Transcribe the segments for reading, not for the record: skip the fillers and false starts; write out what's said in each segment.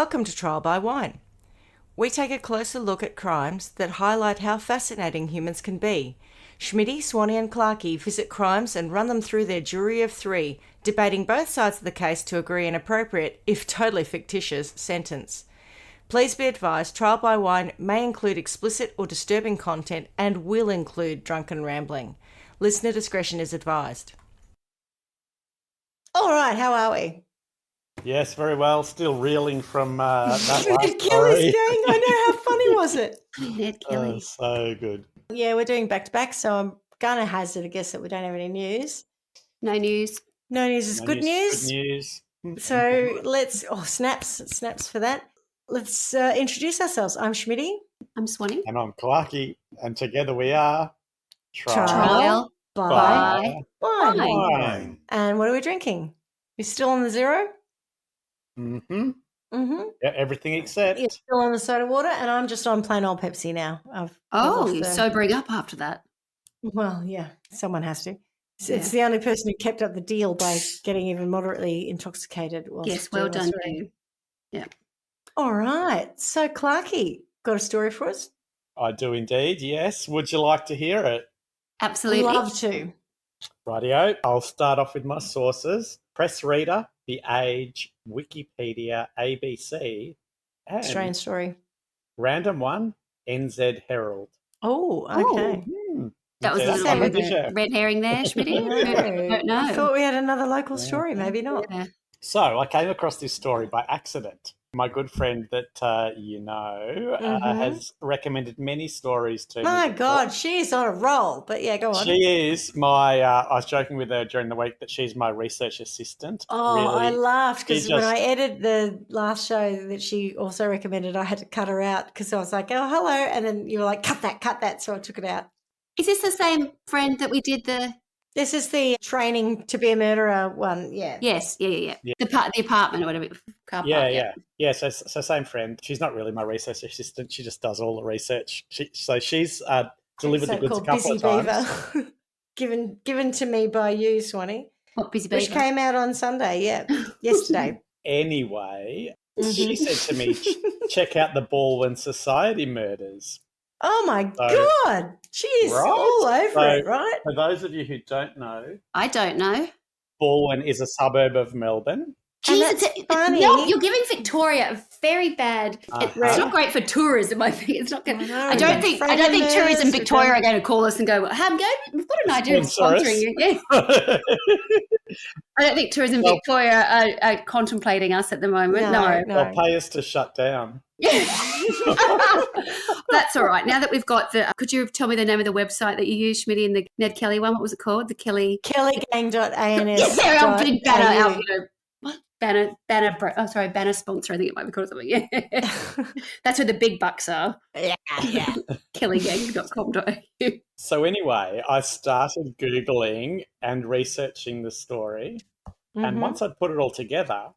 Welcome to Trial by Wine. We take a closer look at crimes that highlight how fascinating humans can be. Schmitty, Swanee and Clarky visit crimes and run them through their jury of three, debating both sides of the case to agree an appropriate, if totally fictitious, sentence. Please be advised, Trial by Wine may include explicit or disturbing content and will include drunken rambling. Listener discretion is advised. All right, how are we? Yes, very well. Still reeling from that last Ned story. Kelly's gang. I know, how funny was it? Ned Kelly. So good. Yeah, we're doing back-to-back, so I'm going to hazard a guess that we don't have any news. No news. No news is good news. Good news. So let's, snaps for that. Let's introduce ourselves. I'm Schmitty. I'm Swanee. And I'm Clarky, and together we are Trial by Wine. Wine. And what are we drinking? You're still on the zero? Mm-hmm. Mm-hmm. Yeah, everything except. You're still on the soda water, and I'm just on plain old Pepsi now. You're sobering up after that. Well, yeah, someone has to. It's the only person who kept up the deal by getting even moderately intoxicated. Yes, well done, you. Yeah. All right. So, Clarky, got a story for us? I do indeed, yes. Would you like to hear it? Absolutely. Love to. Rightio. I'll start off with my sources. Press Reader, The Age, Wikipedia, ABC, and Strange story. random one, NZ Herald. Oh, okay. That was a little red herring there, Schmitty. I don't know. I thought we had another local story. Maybe not. Yeah. So I came across this story by accident. My good friend that you know has recommended many stories to me. My God, she's on a roll. But yeah, go on. She is my, I was joking with her during the week that she's my research assistant. Oh, really, I laughed because when I edited the last show that she also recommended, I had to cut her out because I was like, oh, hello. And then you were like, cut that. So I took it out. Is this the same friend that we did the... This is the training to be a murderer one, yeah. Yes, yeah. The apartment or whatever. Car park, yeah. So same friend. She's not really my research assistant. She just does all the research. She's delivered the goods a couple of times. given to me by you, Swanee. What, Busy Beaver? Which came out on Sunday, yesterday. Anyway, she said to me, check out the Baldwin Society murders. Oh, my God. She is all over it, right? For those of you who don't know. I don't know. Baldwin is a suburb of Melbourne. Jeez, it's funny. You're giving Victoria a very bad. It's not great for tourism. I think it's not good. I don't think Tourism Victoria are going to call us and go, we've got an idea of sponsoring you. Yeah. I don't think Tourism Victoria are contemplating us at the moment. No. They'll pay us to shut down. That's all right. Now that we've got could you tell me the name of the website that you used, Schmitty, in the Ned Kelly one? What was it called? The Kellygang.ans. Yeah, our big banner banner sponsor. I think it might be called something. Yeah, that's where the big bucks are. Yeah. Kellygang.com.au. So anyway, I started Googling and researching the story, and once I'd put it all together,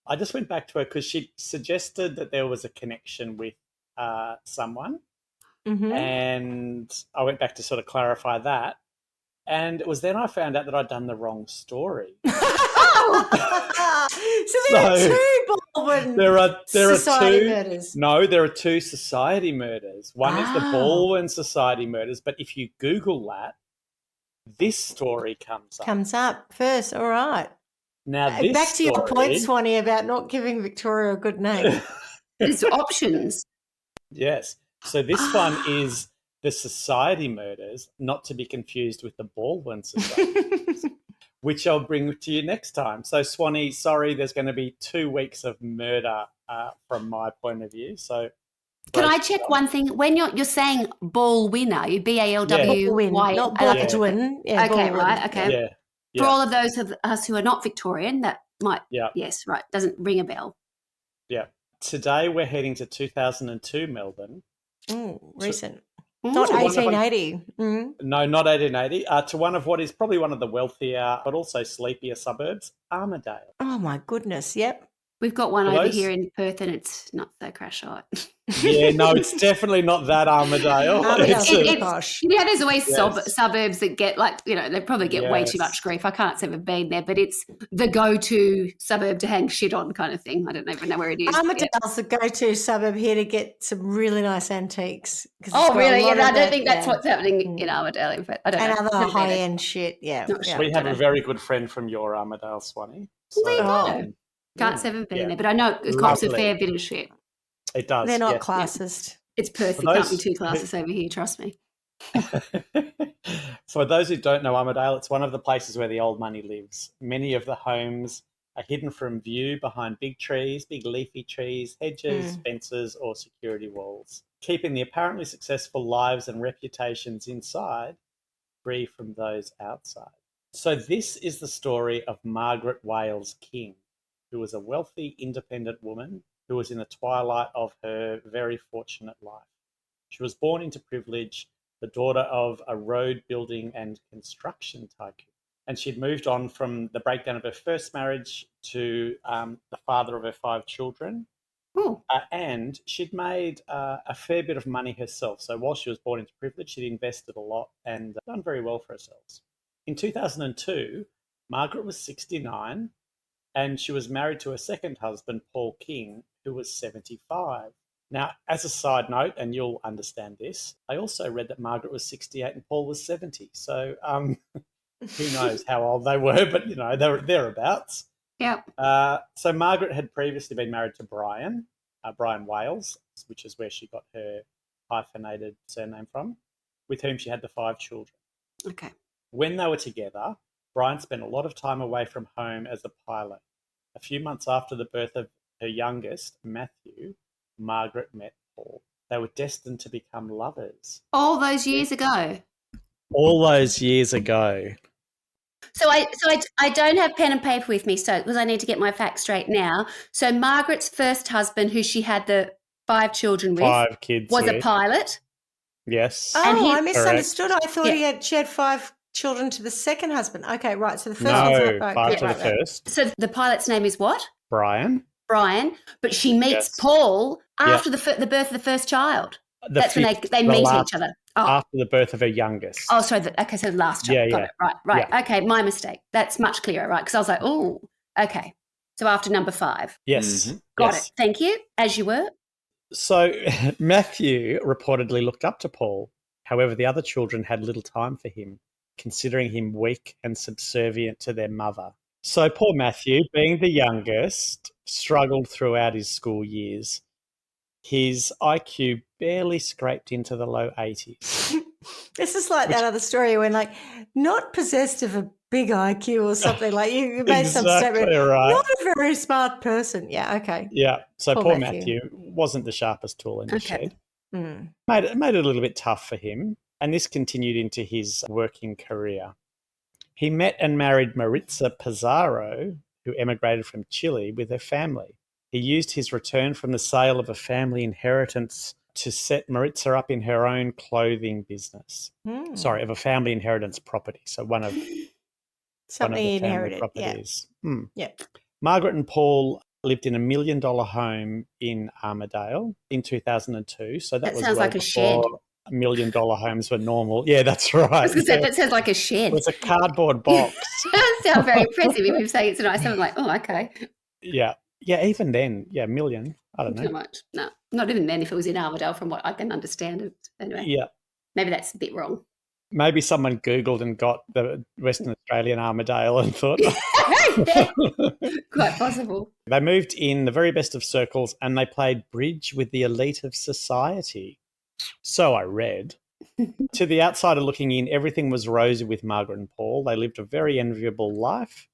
I just went back to her because she suggested that there was a connection with someone, and I went back to sort of clarify that, and it was then I found out that I'd done the wrong story. So there are two Baldwin society murders. No, there are two society murders. One is the Baldwin Society murders, but if you Google that, this story comes up. Comes up first, all right. Now, this back to your point, Swanee, about not giving Victoria a good name. There's options. Yes. So this one is the Society murders, not to be confused with the Baldwin Society, which I'll bring to you next time. So, Swanee, sorry, there's going to be 2 weeks of murder from my point of view. So, can I check one thing? When you're saying Baldwin, you BALWY, not Baldwin. Yeah, okay, Baldwin. right, okay. Yeah. For all of those of us who are not Victorian, that might, yes, right, doesn't ring a bell. Yeah. Today we're heading to 2002 Melbourne. Recent. Not 1880. No, not 1880. To one of what is probably one of the wealthier but also sleepier suburbs, Armadale. Oh, my goodness, yep. We've got one over here in Perth and it's not so crash hot. Yeah, no, it's definitely not that Armadale. Posh. There's always suburbs that get they probably get way too much grief. I can't say I've been there, but it's the go-to suburb to hang shit on kind of thing. I don't even know where it is. Armadale's the go-to suburb here to get some really nice antiques. Oh, really? Yeah, I don't think that's what's happening in Armadale. But I don't know. And other high-end shit, yeah. We have a very good friend from your Armadale, Swanee. So, there you go. Can't say I've been there, but I know it cops a fair bit of shit. It does. They're not classist. It's Perth. It can't be too classist over here, trust me. For those who don't know Armadale, it's one of the places where the old money lives. Many of the homes are hidden from view behind big trees, big leafy trees, hedges, fences, or security walls, keeping the apparently successful lives and reputations inside free from those outside. So this is the story of Margaret Wales King, who was a wealthy, independent woman who was in the twilight of her very fortunate life. She was born into privilege, the daughter of a road building and construction tycoon. And she'd moved on from the breakdown of her first marriage to the father of her 5 children. And she'd made a fair bit of money herself. So while she was born into privilege, she'd invested a lot and done very well for herself. In 2002, Margaret was 69 and she was married to her second husband, Paul King, who was 75. Now, as a side note, and you'll understand this, I also read that Margaret was 68 and Paul was 70. So who knows how old they were, but, they're thereabouts. Yeah. So Margaret had previously been married to Brian Wales, which is where she got her hyphenated surname from, with whom she had the 5 children. Okay. When they were together, Brian spent a lot of time away from home as a pilot. A few months after the birth of her youngest, Matthew, Margaret met Paul. They were destined to become lovers. All those years ago. All those years ago. So I don't have pen and paper with me, so because I need to get my facts straight now. So Margaret's first husband, who she had the 5 children with, 5 kids was a pilot. Yes. Oh, I misunderstood. Correct. I thought she had 5 children to the second husband. Okay, right. So the first one's not 5 to the first. So the pilot's name is what? Brian, but she meets Paul after the birth of the first child. That's when they meet each other. Oh. After the birth of her youngest. Oh, sorry. So the last child. Got it. Right. Yeah. Okay, my mistake. That's much clearer, right? Because I was like, oh, okay. So after number 5. Yes. Mm-hmm. Got it. Thank you. As you were. So Matthew reportedly looked up to Paul. However, the other children had little time for him, considering him weak and subservient to their mother. So poor Matthew, being the youngest, struggled throughout his school years. His IQ barely scraped into the low 80s. This is like that other story when, not possessed of a big IQ or something, like you made some statement, right. Not a very smart person. Yeah, okay. Yeah, so poor Matthew wasn't the sharpest tool in the shed. Mm. Made it a little bit tough for him, and this continued into his working career. He met and married Maritza Pizarro, who emigrated from Chile with her family. He used his return from the sale of a family inheritance to set Maritza up in her own clothing business. Sorry, of a family inheritance property. So one of the family properties. Yeah. Margaret and Paul lived in $1 million home in Armadale in 2002. So that was sounds like a shed. $1 million homes were normal. Yeah, that's right. I was going to say, that sounds like a shed. It was a cardboard box. That sounds very impressive. If you say it's nice, I'm like, oh, okay. Yeah. Yeah, even then, $1 million. I don't know. Too much. No, not even then if it was in Armadale from what I can understand it. Anyway. Yeah. Maybe that's a bit wrong. Maybe someone Googled and got the Western Australian Armadale and thought. Quite possible. They moved in the very best of circles and they played bridge with the elite of society. So I read. To the outsider looking in, everything was rosy with Margaret and Paul. They lived a very enviable life.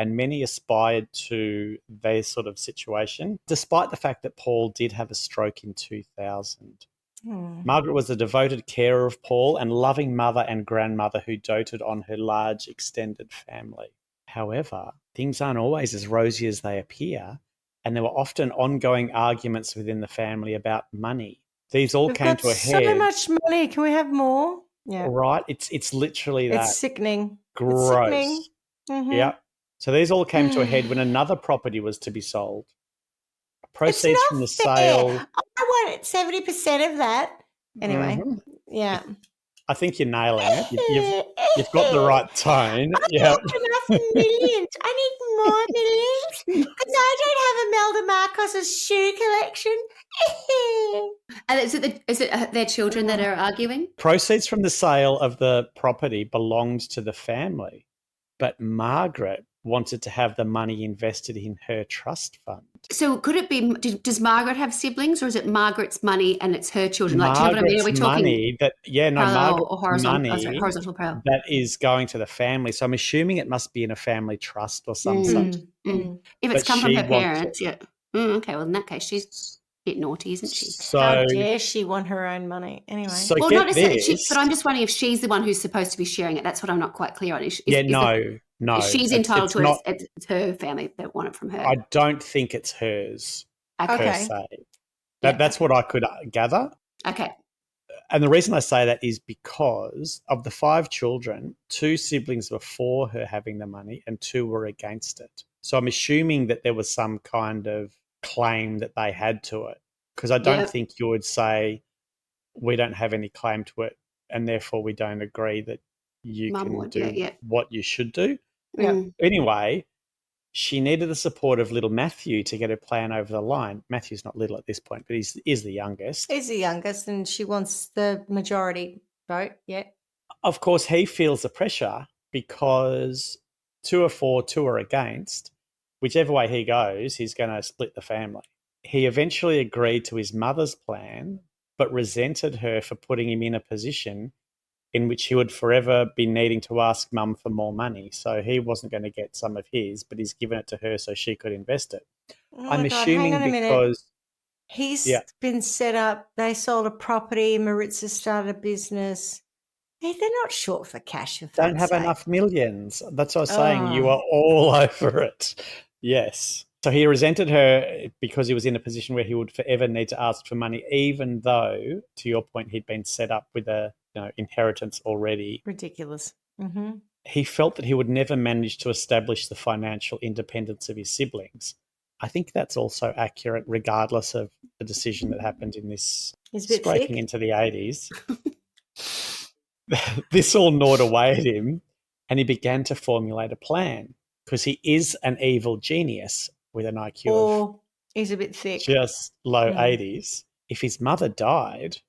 And many aspired to their sort of situation, despite the fact that Paul did have a stroke in 2000. Margaret was a devoted carer of Paul and loving mother and grandmother who doted on her large extended family. However, things aren't always as rosy as they appear, and there were often ongoing arguments within the family about money. These all came to a head. So much money. Can we have more? Yeah. Right? It's literally that. It's sickening. Gross. It's sickening. Mm-hmm. Yeah. So these all came to a head when another property was to be sold. Proceeds from the sale. I want 70% of that. Anyway, yeah. I think you're nailing it. You've got the right tone. Yeah. Enough millions. I need more millions because I don't have Imelda Marcos's shoe collection. And is it their children that are arguing? Proceeds from the sale of the property belonged to the family, but Margaret wanted to have the money invested in her trust fund. So could it be, does Margaret have siblings, or is it Margaret's money and it's her children? Margaret's do you know what I mean? Are we talking money Margaret's money horizontal parallel. that is going to the family. So I'm assuming it must be in a family trust or some such. If it's come from her parents, yeah. Okay, well in that case, she's a bit naughty, isn't she? So how dare she want her own money? Anyway, so well, not necessarily. But I'm just wondering if she's the one who's supposed to be sharing it. That's what I'm not quite clear on. No. She's entitled to it. It's her family that want it from her. I don't think it's hers per se. That's what I could gather. Okay. And the reason I say that is because of the 5 children, 2 siblings were for her having the money and 2 were against it. So I'm assuming that there was some kind of claim that they had to it, because I don't think you would say we don't have any claim to it and therefore we don't agree that you can do what you should do. Yeah. Anyway, she needed the support of little Matthew to get her plan over the line. Matthew's not little at this point, but he's the youngest. He's the youngest and she wants the majority vote, yeah. Of course, he feels the pressure because 2 are for, 2 are against. Whichever way he goes, he's going to split the family. He eventually agreed to his mother's plan, but resented her for putting him in a position in which he would forever be needing to ask Mum for more money. So he wasn't going to get some of his, but he's given it to her so she could invest it. I'm assuming because he's been set up, they sold a property, Maritza started a business. They're not short for cash. Don't have enough millions. That's what I was saying. You are all over it. Yes. So he resented her because he was in a position where he would forever need to ask for money, even though, to your point, he'd been set up with a inheritance already. Ridiculous. He felt that he would never manage to establish the financial independence of his siblings. I think that's also accurate, regardless of the decision that happened in this scraping into the 80s. This all gnawed away at him, and he began to formulate a plan because he is an evil genius with an IQ of he's a bit thick, just low 80s. If his mother died,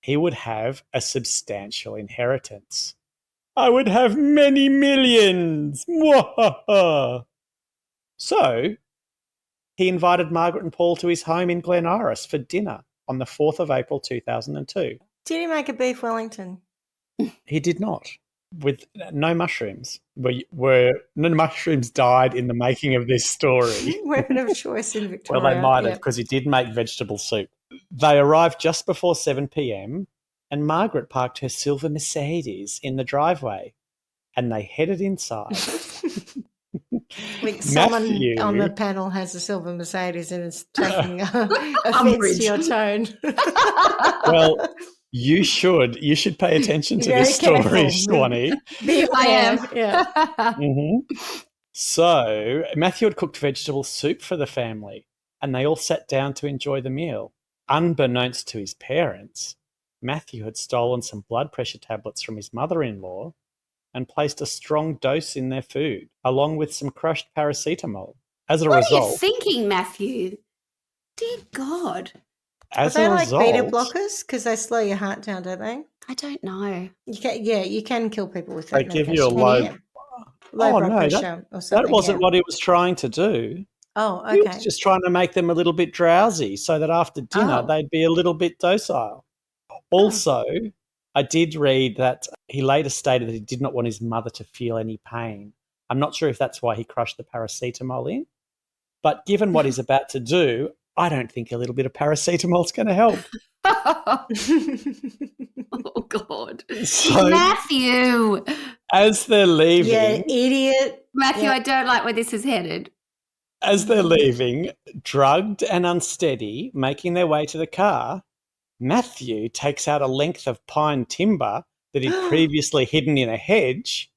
he would have a substantial inheritance. I would have many millions. So he invited Margaret and Paul to his home in Glen Iris for dinner on the 4th of April 2002. Did he make a beef Wellington? He did not, with no mushrooms. No mushrooms died in the making of this story. Weapon of choice in Victoria. Well, they might have, because he did make vegetable soup. They arrived just before 7 p.m. and Margaret parked her silver Mercedes in the driveway and they headed inside. Someone on the panel has a silver Mercedes and is taking offence to your tone. Well, you should pay attention to this story, Swanee. I am. Yeah. So Matthew had cooked vegetable soup for the family and they all sat down to enjoy the meal. Unbeknownst to his parents, Matthew had stolen some blood pressure tablets from his mother-in-law and placed a strong dose in their food, along with some crushed paracetamol. As a result... What are you thinking, Matthew? Dear God. As a result... Are they like beta blockers? Because they slow your heart down, don't they? I don't know. You can kill people with that. They give you a low blood pressure or something. That wasn't what he was trying to do. Oh, okay. He was just trying to make them a little bit drowsy so that after dinner they'd be a little bit docile. Also, I did read that he later stated that he did not want his mother to feel any pain. I'm not sure if that's why he crushed the paracetamol in, but given what he's about to do, I don't think a little bit of paracetamol is going to help. Oh, God. So, Matthew! As they're leaving... Yeah, idiot. Matthew, I don't like where this is headed. As they're leaving, drugged and unsteady, making their way to the car, Matthew takes out a length of pine timber that he'd previously hidden in a hedge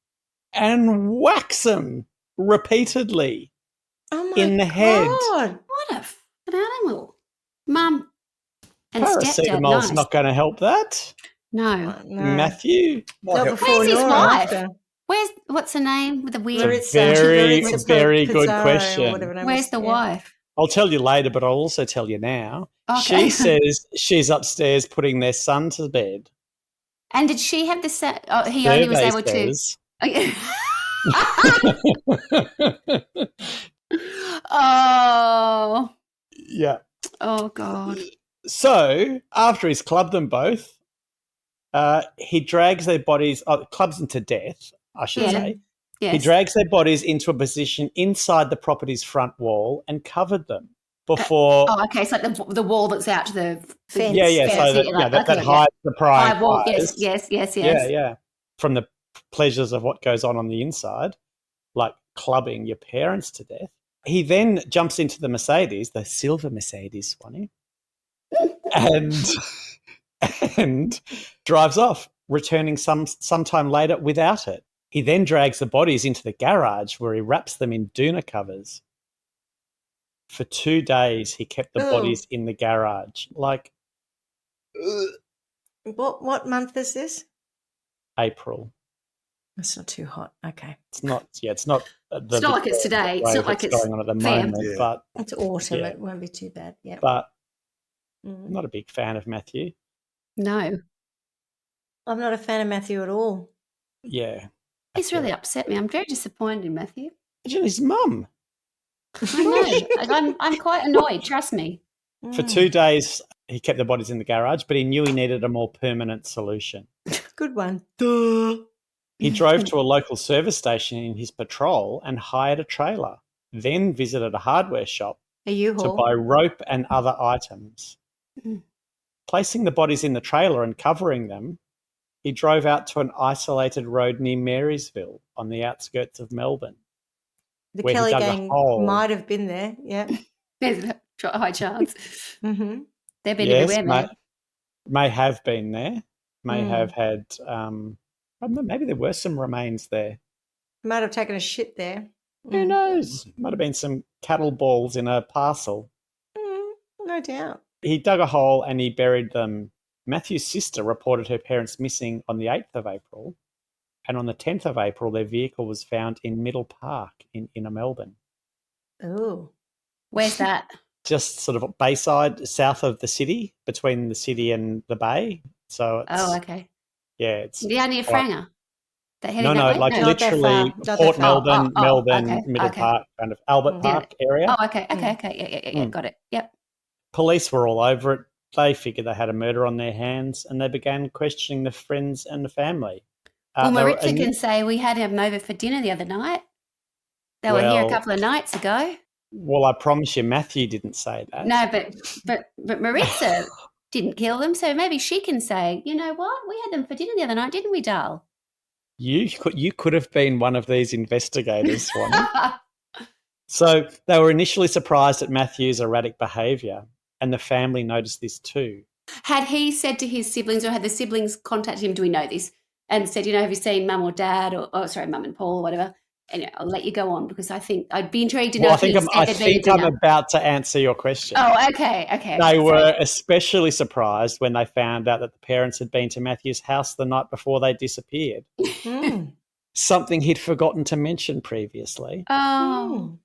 and whacks him repeatedly in the head. What a An animal. Mum and stepdad. Paracetamol's Nice. not going to help that. No. Matthew? Not before Where's his nor wife? after. What's her name with the weird? It's a very, very good Pizarro, question. Where's the wife? I'll tell you later, but I'll also tell you now. Okay. She says she's upstairs putting their son to bed. And did she have the he only was able says, to. Oh. Yeah. Oh, God. So after he's clubbed them both, he drags their bodies, clubs them to death, I should say. Yes. He drags their bodies into a position inside the property's front wall and covered them before. Okay. It's like the wall that's out to the fence. Yeah. So that hides the prying wall. eyes. Yes. Yeah. From the pleasures of what goes on the inside, like clubbing your parents to death. He then jumps into the Mercedes, the silver Mercedes, Swanee, and drives off, returning sometime later without it. He then drags the bodies into the garage where he wraps them in doona covers. For 2 days, he kept the bodies in the garage. Like, what month is this? April. It's not too hot. Okay. It's not. Yeah, it's not. It's not like it's today. It's not like it's going on at the moment. But it's autumn. It won't be too bad. Yeah. But I'm not a big fan of Matthew. No. I'm not a fan of Matthew at all. Yeah. He's really upset me. I'm very disappointed in Matthew. Imagine his mum. I know. I'm quite annoyed. Trust me. For 2 days, he kept the bodies in the garage, but he knew he needed a more permanent solution. Good one. Duh. He drove to a local service station in his patrol and hired a trailer, then visited a hardware shop to buy rope and other items. Placing the bodies in the trailer and covering them, he drove out to an isolated road near Marysville on the outskirts of Melbourne. The Kelly gang might have been there, yeah. There's a high chance. Mm-hmm. They've been everywhere, man. May have been there. May have had... maybe there were some remains there. Might have taken a shit there. Who knows? Might have been some cattle balls in a parcel. No doubt. He dug a hole and he buried them. Matthew's sister reported her parents missing on the 8th of April, and on the 10th of April, their vehicle was found in Middle Park in inner Melbourne. Oh. Where's that? Just sort of Bayside, south of the city, between the city and the bay. So it's, okay. Yeah, it's near Franger. No, literally Port Melbourne, Middle Park, kind of Albert Park area. Oh, okay. Yeah, got it. Yep. Police were all over it. They figured they had a murder on their hands, and they began questioning the friends and the family. Well, Maritza can say we had them over for dinner the other night. They were here a couple of nights ago. Well, I promise you, Matthew didn't say that. No, but Maritza didn't kill them, so maybe she can say, you know what, we had them for dinner the other night, didn't we, Dal? You could have been one of these investigators, Swan. So they were initially surprised at Matthew's erratic behaviour, and the family noticed this too. Had he said to his siblings, or had the siblings contacted him, do we know this, and said, have you seen Mum or Dad, Mum and Paul or whatever? And I'll let you go on because I think I'd be intrigued to know. I think I'm about to answer your question. Oh, okay. They were especially surprised when they found out that the parents had been to Matthew's house the night before they disappeared. Something he'd forgotten to mention previously. Oh.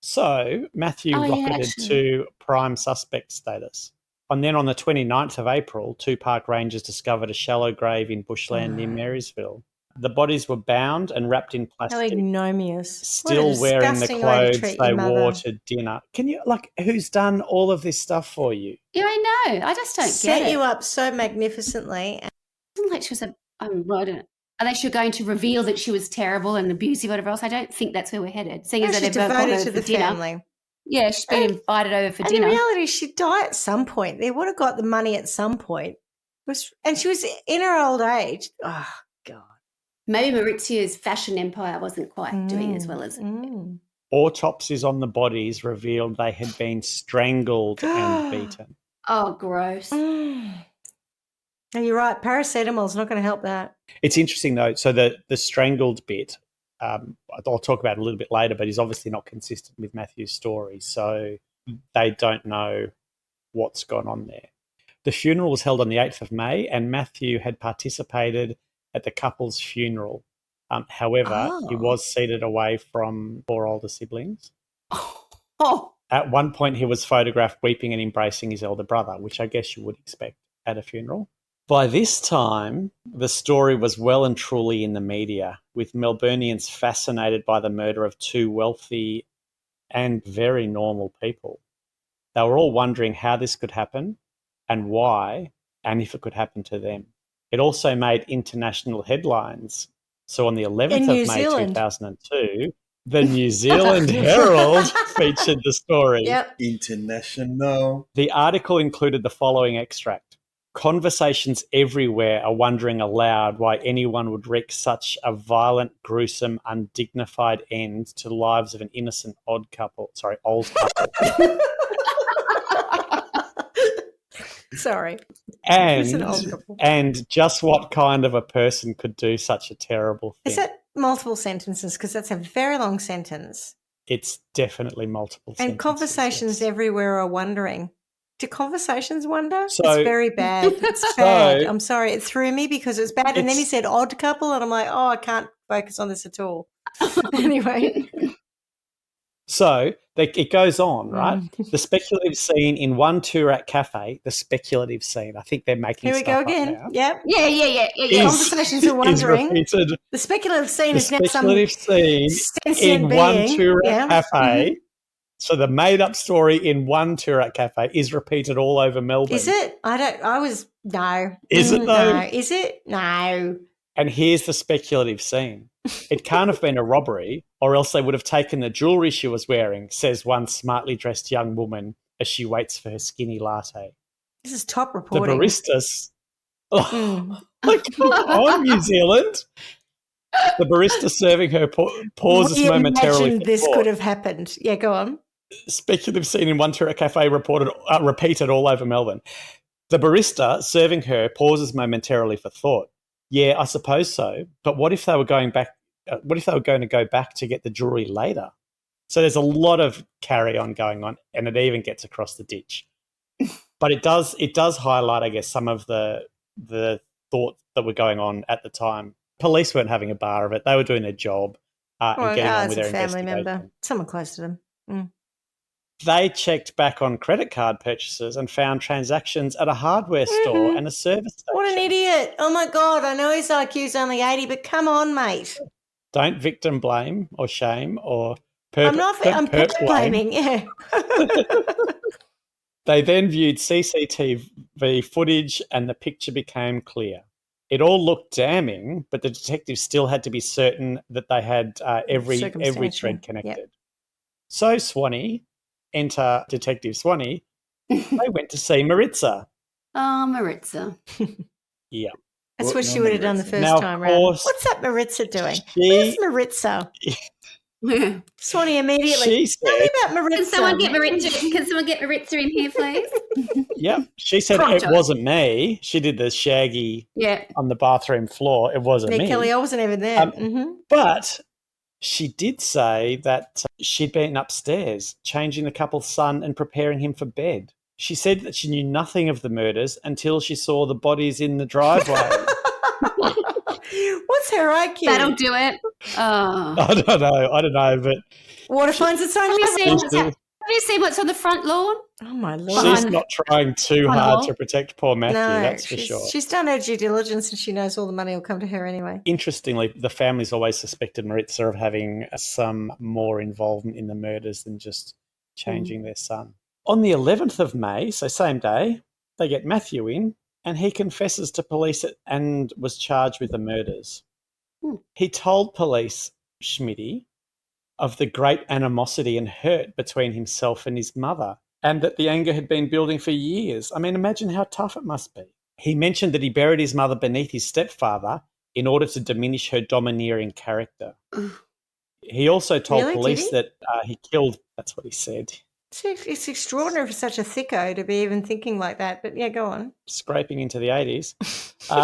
So Matthew rocketed to prime suspect status. And then on the 29th of April, 2 park rangers discovered a shallow grave in bushland near Marysville. The bodies were bound and wrapped in plastic. How ignominious. Still wearing the clothes they wore to dinner. Can you, who's done all of this stuff for you? Yeah, I know. I just don't get it. Set you up so magnificently. It wasn't like she was unless you're going to reveal that she was terrible and abusive or whatever else. I don't think that's where we're headed. Seeing as she's they're devoted to the family. Yeah, she's been invited over for dinner. And in reality, she'd die at some point. They would have got the money at some point. And she was in her old age. Oh, God. Maybe Maurizio's fashion empire wasn't quite doing as well as Autopsies on the bodies revealed they had been strangled and beaten. Oh, gross. And you're right, paracetamol's not going to help that. It's interesting, though. So the strangled bit, I'll talk about it a little bit later, but he's obviously not consistent with Matthew's story. So they don't know what's gone on there. The funeral was held on the 8th of May, and Matthew had participated at the couple's funeral. However, he was seated away from 4 older siblings. Oh. At one point, he was photographed weeping and embracing his elder brother, which I guess you would expect at a funeral. By this time, the story was well and truly in the media, with Melburnians fascinated by the murder of 2 wealthy and very normal people. They were all wondering how this could happen and why, and if it could happen to them. It also made international headlines. So on the 11th of May 2002, the New Zealand Herald featured the story. Yep. International. The article included the following extract. Conversations everywhere are wondering aloud why anyone would wreak such a violent, gruesome, undignified end to the lives of an innocent old couple. Sorry. And just what kind of a person could do such a terrible thing? Is that multiple sentences? Because that's a very long sentence. It's definitely multiple sentences. And conversations everywhere are wondering. Do conversations wonder? So, it's very bad. It's bad. I'm sorry. It threw me because it's bad. And then he said odd couple, and I'm like, I can't focus on this at all. Anyway. So it goes on, right? The speculative scene in one Toorak cafe, the speculative scene, I think they're making Here we stuff go up again. now. Yep. Yeah. Conversations are wondering. Repeated, the speculative scene the is now some speculative scene in being. one Toorak cafe. So the made-up story in one Toorak cafe is repeated all over Melbourne. Is it? No. Is it though? No. Is it? No. And here's the speculative scene. It can't have been a robbery, or else they would have taken the jewellery she was wearing, says one smartly dressed young woman as she waits for her skinny latte. This is top reporting. The barista... come on, New Zealand. The barista serving her pauses momentarily. Imagine this could have happened. Yeah, go on. Speculative scene in one Toorak cafe repeated all over Melbourne. The barista serving her pauses momentarily for thought. Yeah, I suppose so. But what if they were going back? What if they were going to go back to get the jewellery later? So there's a lot of carry on going on, and it even gets across the ditch. But it does highlight, I guess, some of the thoughts that were going on at the time. Police weren't having a bar of it; they were doing their job and getting on with their investigation. Family member, someone close to them. They checked back on credit card purchases and found transactions at a hardware store and a service station. What an idiot. Oh, my God. I know his IQ's only 80, but come on, mate. Don't victim blame or shame or I'm perp blaming, yeah. They then viewed CCTV footage and the picture became clear. It all looked damning, but the detectives still had to be certain that they had every thread connected. Yep. So Swanee... enter Detective Swanee, they went to see Maritza. Oh, Maritza. Yeah. That's what she would have done the first time round. What's that Maritza doing? Where's Maritza? Swanee immediately. Tell me about Maritza. Can someone get Maritza in here, please? Yeah. She said it wasn't me. She did the shaggy on the bathroom floor. It wasn't me. Kelly, I wasn't even there. But she did say that she'd been upstairs changing the couple's son and preparing him for bed. She said that she knew nothing of the murders until she saw the bodies in the driveway. What's her IQ? That'll do it. Oh. I don't know, but... Water finds its own Have you seen what's on the front lawn? Oh, my Lord. She's not trying too hard to protect poor Matthew, that's for sure. She's done her due diligence and she knows all the money will come to her anyway. Interestingly, the family's always suspected Maritza of having some more involvement in the murders than just changing their son. On the 11th of May, so same day, they get Matthew in and he confesses to police and was charged with the murders. He told police, Schmitty, of the great animosity and hurt between himself and his mother, and that the anger had been building for years. I mean, imagine how tough it must be. He mentioned that he buried his mother beneath his stepfather in order to diminish her domineering character. He also told police that he killed, that's what he said. It's extraordinary for such a thicko to be even thinking like that, but yeah, go on. Scraping into the 80s.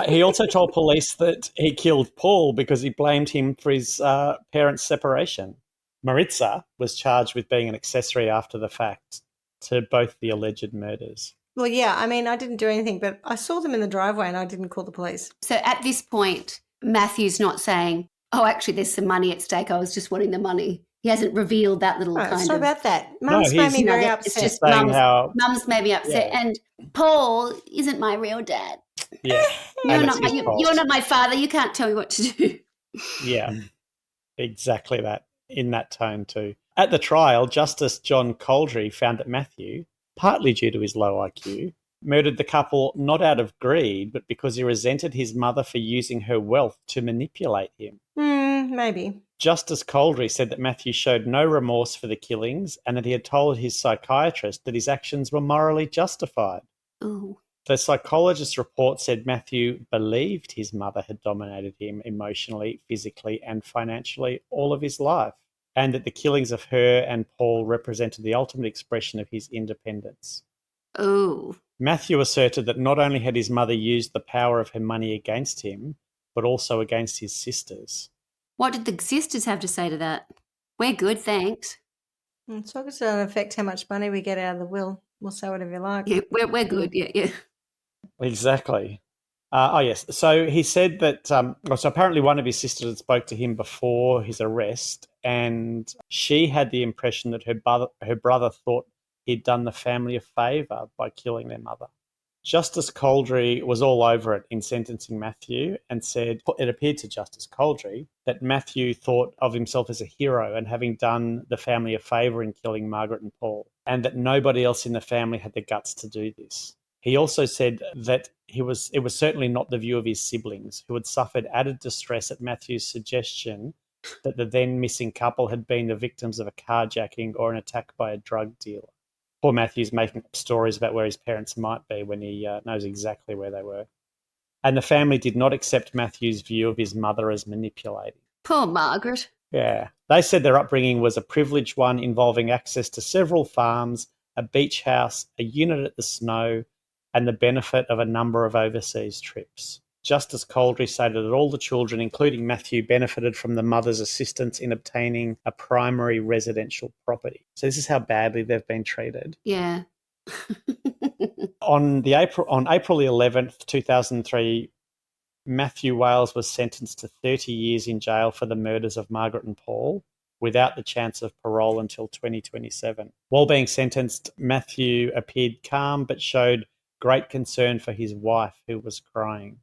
He also told police that he killed Paul because he blamed him for his parents' separation. Maritza was charged with being an accessory after the fact. to both the alleged murders. Well, yeah, I mean, I didn't do anything, but I saw them in the driveway and I didn't call the police. So at this point, Matthew's not saying, oh, actually, there's some money at stake. I was just wanting the money. He hasn't revealed that little kind of... It's not about that. Mum's made me very upset. It's just mum's made me upset. Yeah. And Paul isn't my real dad. Yeah. You're not my father. You can't tell me what to do. Yeah, exactly that, in that tone too. At the trial, Justice John Coldry found that Matthew, partly due to his low IQ, murdered the couple not out of greed, but because he resented his mother for using her wealth to manipulate him. Maybe. Justice Coldry said that Matthew showed no remorse for the killings and that he had told his psychiatrist that his actions were morally justified. Ooh. The psychologist's report said Matthew believed his mother had dominated him emotionally, physically, and financially all of his life, and that the killings of her and Paul represented the ultimate expression of his independence. Oh. Matthew asserted that not only had his mother used the power of her money against him, but also against his sisters. What did the sisters have to say to that? We're good, thanks. As long as it doesn't affect how much money we get out of the will, we'll say whatever you like. Yeah, we're good, yeah. Exactly. Yes. So he said that, so apparently one of his sisters had spoke to him before his arrest, and she had the impression that her brother thought he'd done the family a favour by killing their mother. Justice Coldry was all over it in sentencing Matthew and said it appeared to Justice Coldry that Matthew thought of himself as a hero and having done the family a favour in killing Margaret and Paul, and that nobody else in the family had the guts to do this. He also said that it was certainly not the view of his siblings, who had suffered added distress at Matthew's suggestion that the then missing couple had been the victims of a carjacking or an attack by a drug dealer. Poor Matthew's making up stories about where his parents might be when he knows exactly where they were. And the family did not accept Matthew's view of his mother as manipulating. Poor Margaret. Yeah. They said their upbringing was a privileged one involving access to several farms, a beach house, a unit at the Snow, and the benefit of a number of overseas trips. Justice Coldry stated that all the children, including Matthew, benefited from the mother's assistance in obtaining a primary residential property. So this is how badly they've been treated. Yeah. On April the 11th, 2003, Matthew Wales was sentenced to 30 years in jail for the murders of Margaret and Paul, without the chance of parole until 2027. While being sentenced, Matthew appeared calm but showed great concern for his wife, who was crying.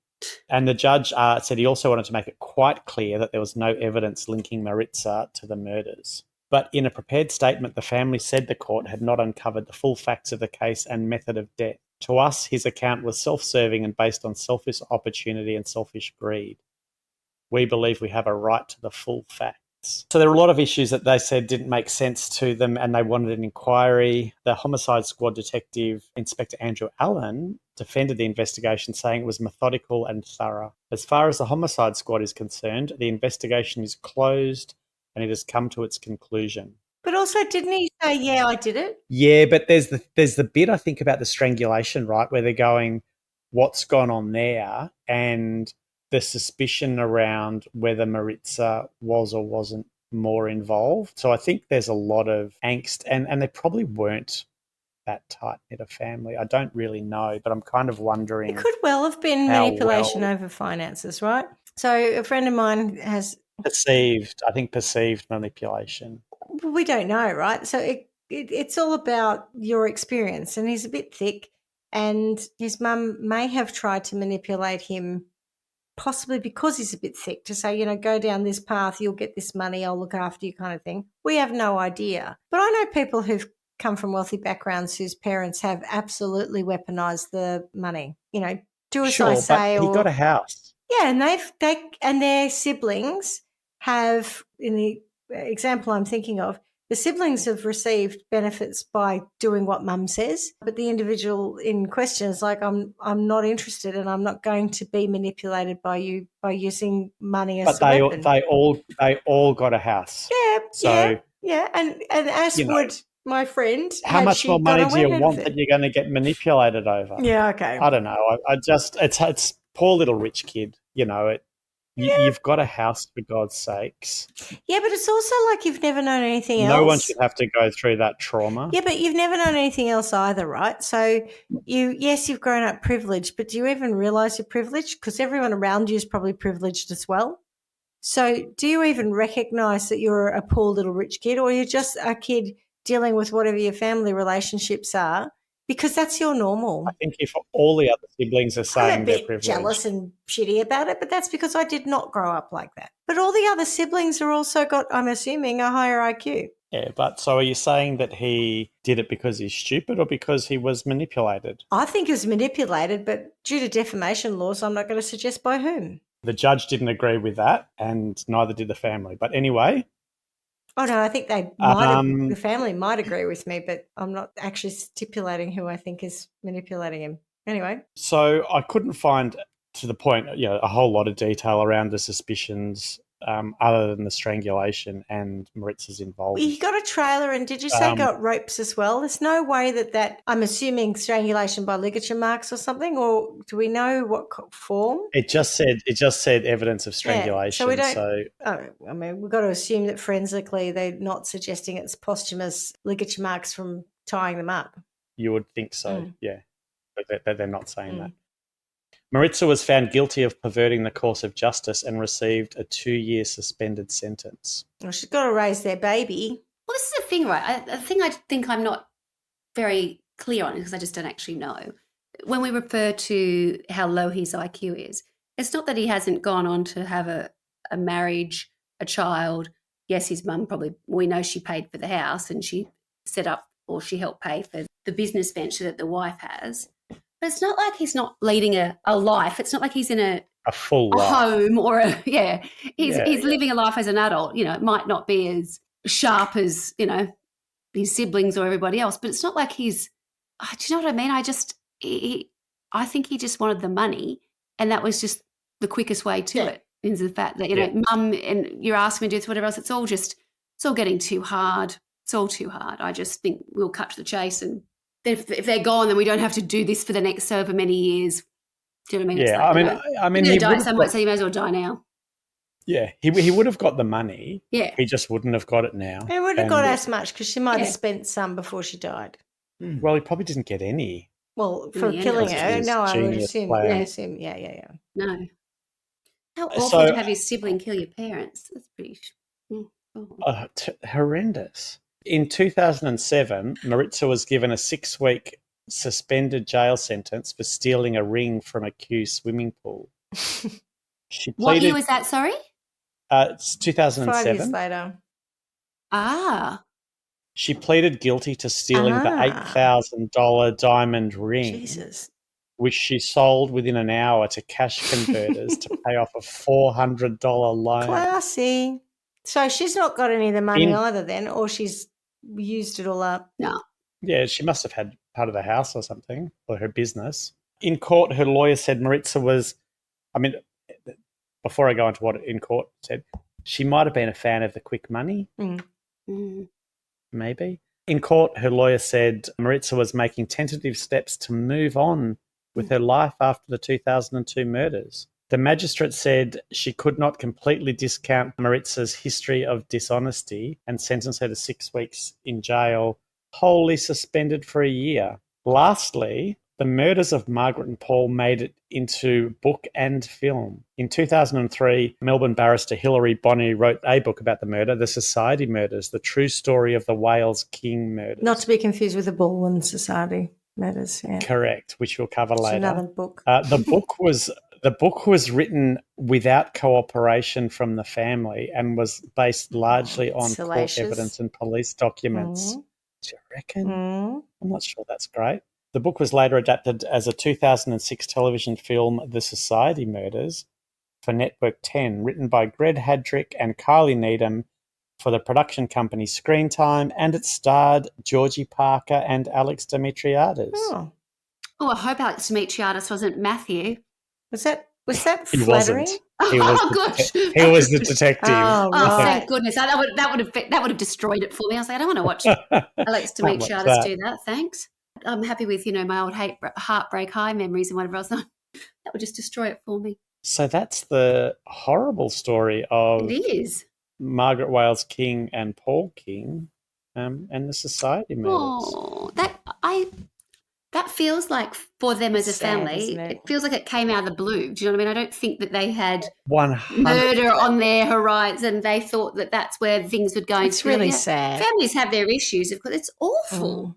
And the judge said he also wanted to make it quite clear that there was no evidence linking Maritza to the murders. But in a prepared statement, the family said the court had not uncovered the full facts of the case and method of death. To us, his account was self-serving and based on selfish opportunity and selfish greed. We believe we have a right to the full facts. So there were a lot of issues that they said didn't make sense to them and they wanted an inquiry. The Homicide Squad detective, Inspector Andrew Allen, defended the investigation, saying it was methodical and thorough. As far as the Homicide Squad is concerned, the investigation is closed and it has come to its conclusion. But also, didn't he say, yeah, I did it? Yeah, but there's the bit, I think, about the strangulation, right, where they're going, what's gone on there? And the suspicion around whether Maritza was or wasn't more involved. So I think there's a lot of angst, and they probably weren't that tight-knit a family. I don't really know, but I'm kind of wondering. It could well have been manipulation over finances, right? So a friend of mine has... Perceived manipulation. We don't know, right? So it's all about your experience, and he's a bit thick, and his mum may have tried to manipulate him possibly because he's a bit thick, to say, go down this path, you'll get this money, I'll look after you, kind of thing. We have no idea. But I know people who've come from wealthy backgrounds whose parents have absolutely weaponized the money. Do as I say. But he got a house. Yeah, and their siblings have, in the example I'm thinking of, the siblings have received benefits by doing what mum says, but the individual in question is like, I'm not interested, and I'm not going to be manipulated by you by using money as a weapon. But they all got a house. Yeah, and as would my friend. How much more money do you want that you're going to get manipulated over? Yeah, okay. I don't know. I just it's poor little rich kid. You've got a house, for God's sakes. Yeah, but it's also like you've never known anything else. No one should have to go through that trauma. Yeah, but you've never known anything else either, right? So you've grown up privileged, but do you even realise you're privileged? Because everyone around you is probably privileged as well. So do you even recognise that you're a poor little rich kid, or you're just a kid dealing with whatever your family relationships are? Because that's your normal. I think if all the other siblings are saying I'm a they're bit privileged. jealous and shitty about it, but that's because I did not grow up like that. But all the other siblings are also got, I'm assuming, a higher IQ. Yeah, but so are you saying that he did it because he's stupid or because he was manipulated? I think he was manipulated, but due to defamation laws, I'm not going to suggest by whom. The judge didn't agree with that, and neither did the family. But anyway. Oh, no, I think the family might agree with me, but I'm not actually stipulating who I think is manipulating him. Anyway. So I couldn't find, to the point, a whole lot of detail around the suspicions other than the strangulation and Maritza's involvement. You got a trailer, and did you say got ropes as well? There's no way that I'm assuming strangulation by ligature marks or something, or do we know what form? It just said evidence of strangulation. Yeah, so I mean, we've got to assume that forensically they're not suggesting it's posthumous ligature marks from tying them up. You would think so, yeah, but they're not saying that. Maritza was found guilty of perverting the course of justice and received a 2-year suspended sentence. Well, she's got to raise their baby. Well, this is the thing, right? The thing I think I'm not very clear on, because I just don't actually know. When we refer to how low his IQ is, it's not that he hasn't gone on to have a marriage, a child. Yes, his mum probably, we know she paid for the house and she set up, or she helped pay for the business venture that the wife has. But it's not like he's not leading a life. It's not like he's in a full life. Home or he's living a life as an adult. It might not be as sharp as, his siblings or everybody else, but it's not like he's, do you know what I mean? I think he just wanted the money, and that was just the quickest way to it. Is the fact that, mum, and you're asking me to do this, whatever else, it's all getting too hard. It's all too hard. I just think we'll cut to the chase, and if they're gone, then we don't have to do this for the next however many years. Do you know what I mean? Yeah, I mean, he died. Some might say he may as well die now. Yeah, he would have got the money. Yeah, he just wouldn't have got it now. He wouldn't have got as much because she might have spent some before she died. Well, he probably didn't get any. Well, for killing her, no, I would assume. Yeah. No. How awful to have your sibling kill your parents. That's pretty. Horrendous. In 2007, Maritza was given a 6-week suspended jail sentence for stealing a ring from a Kew swimming pool. What year was that, sorry? It's 2007. 5 years later. She pleaded guilty to stealing the $8,000 diamond ring, Jesus, which she sold within an hour to cash converters to pay off a $400 loan. Classy. So she's not got any of the money either then, or she's used it all up? No. Yeah, she must have had part of the house or something, or her business. In court, her lawyer said Maritza was, before I go into what in court said, she might have been a fan of the quick money. Maybe. In court, her lawyer said Maritza was making tentative steps to move on with her life after the 2002 murders. The magistrate said she could not completely discount Maritza's history of dishonesty and sentenced her to 6 weeks in jail, wholly suspended for a year. Lastly, the murders of Margaret and Paul made it into book and film. In 2003, Melbourne barrister Hilary Bonney wrote a book about the murder, The Society Murders, the true story of the Wales King murders. Not to be confused with the Baldwin Society murders. Yeah. Correct, which we'll cover later. It's another book. The book was written without cooperation from the family and was based largely on court evidence and police documents. Do you reckon? I'm not sure that's great. The book was later adapted as a 2006 television film, The Society Murders, for Network 10, written by Greg Hadrick and Kylie Needham for the production company Screen Time, and it starred Georgie Parker and Alex Dimitriadis. Oh, I hope Alex Dimitriadis wasn't Matthew. Was that He flattering? wasn't. He was the detective. Thank goodness. That would have destroyed it for me. I was like, I don't want to watch Alex Dimitriadis do that. Thanks. I'm happy with, my old Heartbreak High memories and whatever else. That would just destroy it for me. So that's the horrible story of It is. Margaret Wales King and Paul King, and the society matters. Oh, that feels like for them as a Sad, family, isn't it? it feels like it came out of the blue. Do you know what I mean? I don't think that they had 100%. murder on their horizon. They thought that that's where things would go. It's really sad. Families have their issues, of course. It's awful.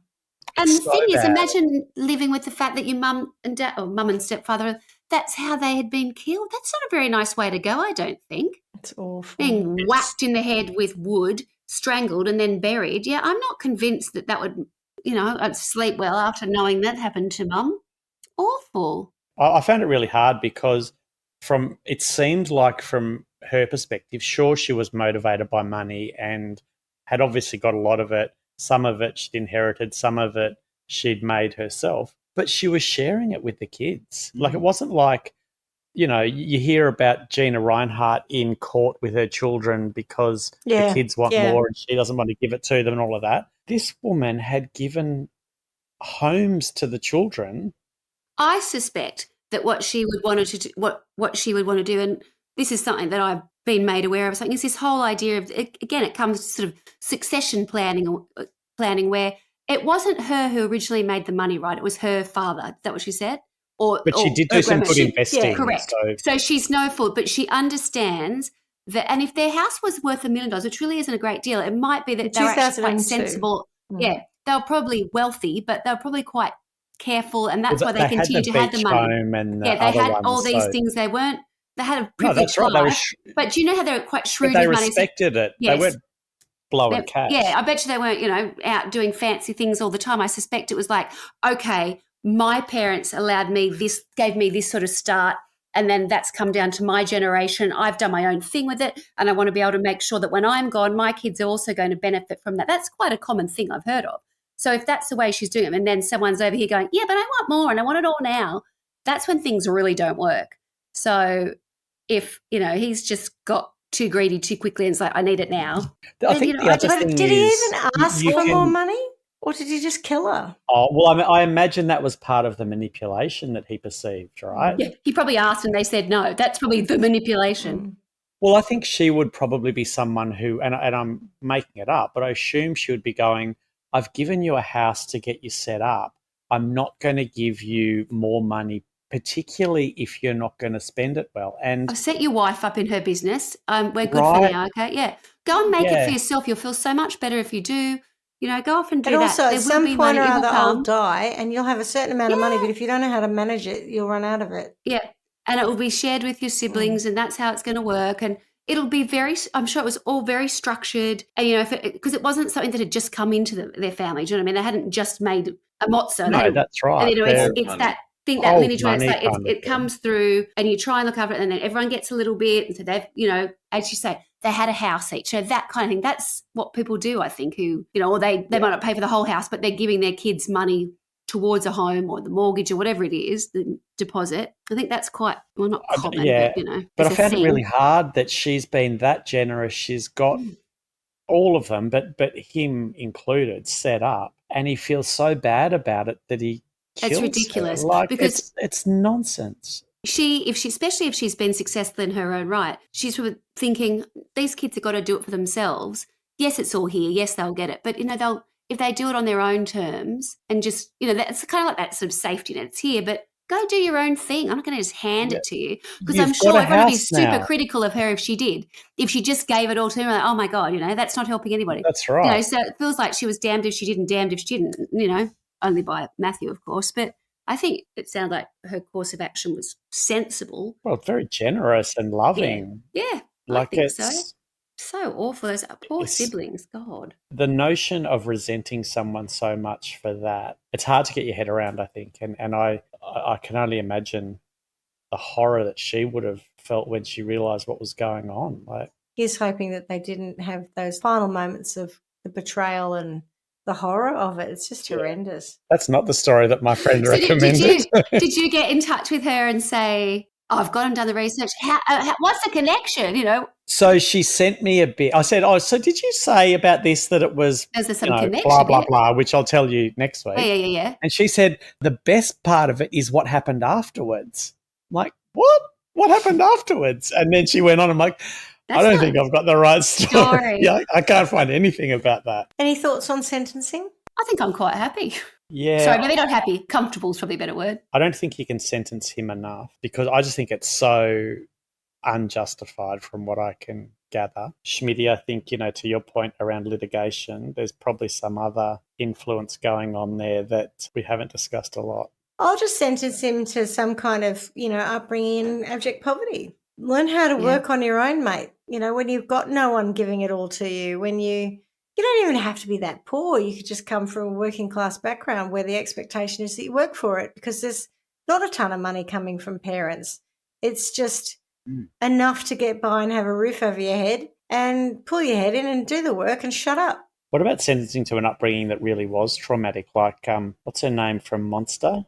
And It's the thing is, bad. imagine living with the fact that your mum and dad, or mum and stepfather, that's how they had been killed. That's not a very nice way to go, I don't think. It's awful. Being whacked in the head with wood, strangled, and then buried. Yeah, I'm not convinced that would, I'd sleep well after knowing that happened to mum. Awful. I found it really hard because it seemed like from her perspective, sure, she was motivated by money and had obviously got a lot of it. Some of it she'd inherited, some of it she'd made herself, but she was sharing it with the kids. Like, it wasn't like, you hear about Gina Reinhardt in court with her children because the kids want more and she doesn't want to give it to them and all of that. This woman had given homes to the children. I suspect that what she would want to do, what she would want to do, and this is something that I've been made aware of, something is this whole idea of, again, it comes to sort of succession planning where it wasn't her who originally made the money, right? It was her father. Is that what she said? But she did do some good investing. Yeah, correct. So she's no fool, but she understands that, and if their house was worth $1 million, which really isn't a great deal, it might be that they're actually quite sensible. Yeah, they're probably wealthy, but they're probably quite careful, and that's why they continue to have the money. They had all these things. They had a privileged life. But do you know how they're quite shrewd with money? They respected it. Yes. They weren't blowing cash. Yeah, I bet you they weren't, out doing fancy things all the time. I suspect it was like, okay, my parents allowed me this, gave me this sort of start, and then that's come down to my generation. I've done my own thing with it, and I want to be able to make sure that when I'm gone, my kids are also going to benefit from that. That's quite a common thing I've heard of. So if that's the way she's doing it, and then someone's over here going, yeah, but I want more and I want it all now, that's when things really don't work. So if, he's just got too greedy too quickly and it's like, I need it now. I think did he even ask for more money, or did he just kill her? Oh, well, I imagine that was part of the manipulation that he perceived, right? Yeah, he probably asked and they said no. That's probably the manipulation. Well, I think she would probably be someone who, and I'm making it up, but I assume she would be going, I've given you a house to get you set up. I'm not going to give you more money, particularly if you're not going to spend it well. And I've set your wife up in her business. We're good for now, okay? Yeah. Go and make it for yourself. You'll feel so much better if you do. Go off and do that. But also, at some point or other, I'll die and you'll have a certain amount of money, but if you don't know how to manage it, you'll run out of it. Yeah. And it will be shared with your siblings and that's how it's going to work. And it'll be I'm sure it was all very structured. And, because it wasn't something that had just come into their family. Do you know what I mean? They hadn't just made a mozza. No, that's right. And, it's that thing, that lineage where it's like it comes through and you try and look after it and then everyone gets a little bit. And so they've, as you say, they had a house each. So that kind of thing, that's what people do, I think, who, or they might not pay for the whole house, but they're giving their kids money towards a home or the mortgage or whatever it is, the deposit. I think that's quite, well, not common, but I found it really hard that she's been that generous. She's got all of them, but him included, set up, and he feels so bad about it that he kills It's ridiculous. her. Like, because it's nonsense. Especially if she's been successful in her own right, she's sort of thinking, these kids have got to do it for themselves. Yes, it's all here. Yes, they'll get it. But, if they do it on their own terms and just, that's kind of like that sort of safety net. It's here, but go do your own thing. I'm not going to just hand it to you, because I'm sure everyone would be super critical of her if she did. If she just gave it all to her, like, oh my God, that's not helping anybody. That's right. So it feels like she was damned if she didn't, damned if she didn't, only by Matthew, of course. But I think it sounded like her course of action was sensible. Well, it's very generous and loving. Yeah, like, I think so. So awful. Those poor siblings, God. The notion of resenting someone so much for that, it's hard to get your head around, I think. And I can only imagine the horror that she would have felt when she realised what was going on. Like, he's hoping that they didn't have those final moments of the betrayal and the horror of it. It's just horrendous. That's not the story that my friend recommended. Did you get in touch with her and say, I've gone and done the research. What's the connection, So she sent me a bit. I said, so did you say about this that it was connection, blah, blah, blah, which I'll tell you next week. Yeah. And she said the best part of it is what happened afterwards. I'm like, what? what happened afterwards? And then she went on, I'm like, I don't think I've got the right story. Yeah, I can't find anything about that. Any thoughts on sentencing? I think I'm quite happy. Yeah. Sorry, maybe not happy. Comfortable is probably a better word. I don't think you can sentence him enough because I just think it's so unjustified from what I can gather. Schmitty, I think, to your point around litigation, there's probably some other influence going on there that we haven't discussed a lot. I'll just sentence him to some kind of, upbringing in abject poverty. Learn how to work on your own, mate. When you've got no one giving it all to you, when you don't even have to be that poor. You could just come from a working class background where the expectation is that you work for it because there's not a ton of money coming from parents. It's just enough to get by and have a roof over your head and pull your head in and do the work and shut up. What about sentencing to an upbringing that really was traumatic? Like, what's her name from Monster?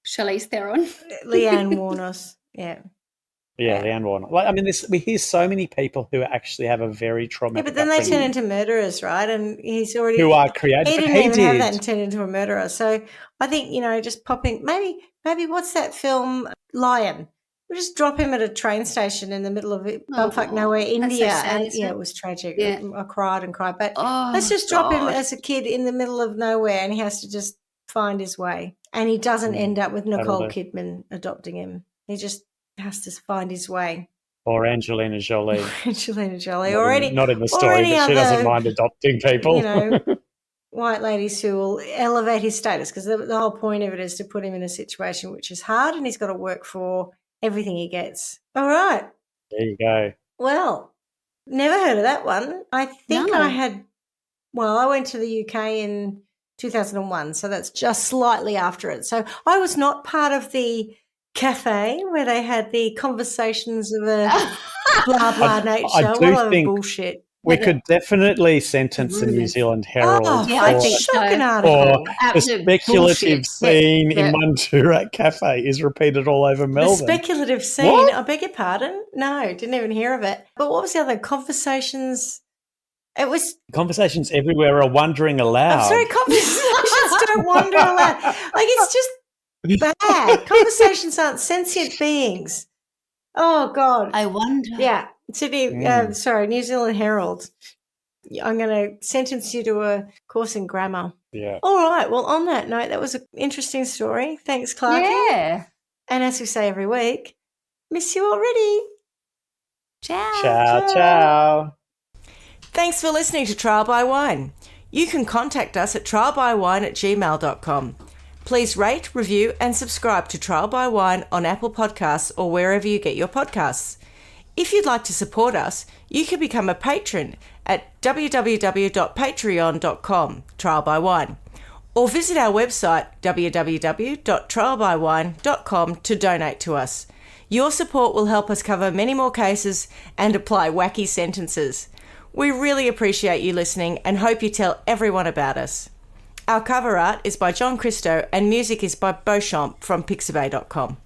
Charlize Theron. Leanne Warnos, yeah. Yeah, Leanne Warner. We hear so many people who actually have a very traumatic. Yeah, but then they turn into murderers, right? And he's already who are creative. He didn't even have that and turned into a murderer. So I think just popping maybe what's that film Lion? We'll just drop him at a train station in the middle of bumfuck nowhere, India, so sad, and it was tragic. Yeah. I cried and cried, but let's just drop him as a kid in the middle of nowhere, and he has to just find his way, and he doesn't end up with Nicole Kidman adopting him. He just has to find his way. Or Angelina Jolie. Not in the story, but she doesn't mind adopting people. White ladies who will elevate his status, because the whole point of it is to put him in a situation which is hard and he's got to work for everything he gets. All right. There you go. Well, never heard of that one. I think I went to the UK in 2001, so that's just slightly after it. So I was not part of the cafe where they had the conversations of a blah blah nature. I do think bullshit. We could definitely sentence the New Zealand Herald I think shocking article. The speculative scene in Mundurat Cafe is repeated all over Melbourne. The speculative scene? What? I beg your pardon? No, didn't even hear of it. But what was the other? Conversations? It was... Conversations everywhere are wandering aloud. I'm sorry, conversations don't wander aloud. Like, it's just bad. Conversations aren't sentient beings. Oh, God. I wonder. Yeah. New Zealand Herald. I'm going to sentence you to a course in grammar. Yeah. All right. Well, on that note, that was an interesting story. Thanks, Clarky. Yeah. And as we say every week, miss you already. Ciao. Ciao, ciao. Thanks for listening to Trial by Wine. You can contact us at trialbywine@gmail.com. Please rate, review and subscribe to Trial by Wine on Apple Podcasts or wherever you get your podcasts. If you'd like to support us, you can become a patron at www.patreon.com, Trial by Wine, or visit our website www.trialbywine.com to donate to us. Your support will help us cover many more cases and apply wacky sentences. We really appreciate you listening and hope you tell everyone about us. Our cover art is by John Christo and music is by Beauchamp from pixabay.com.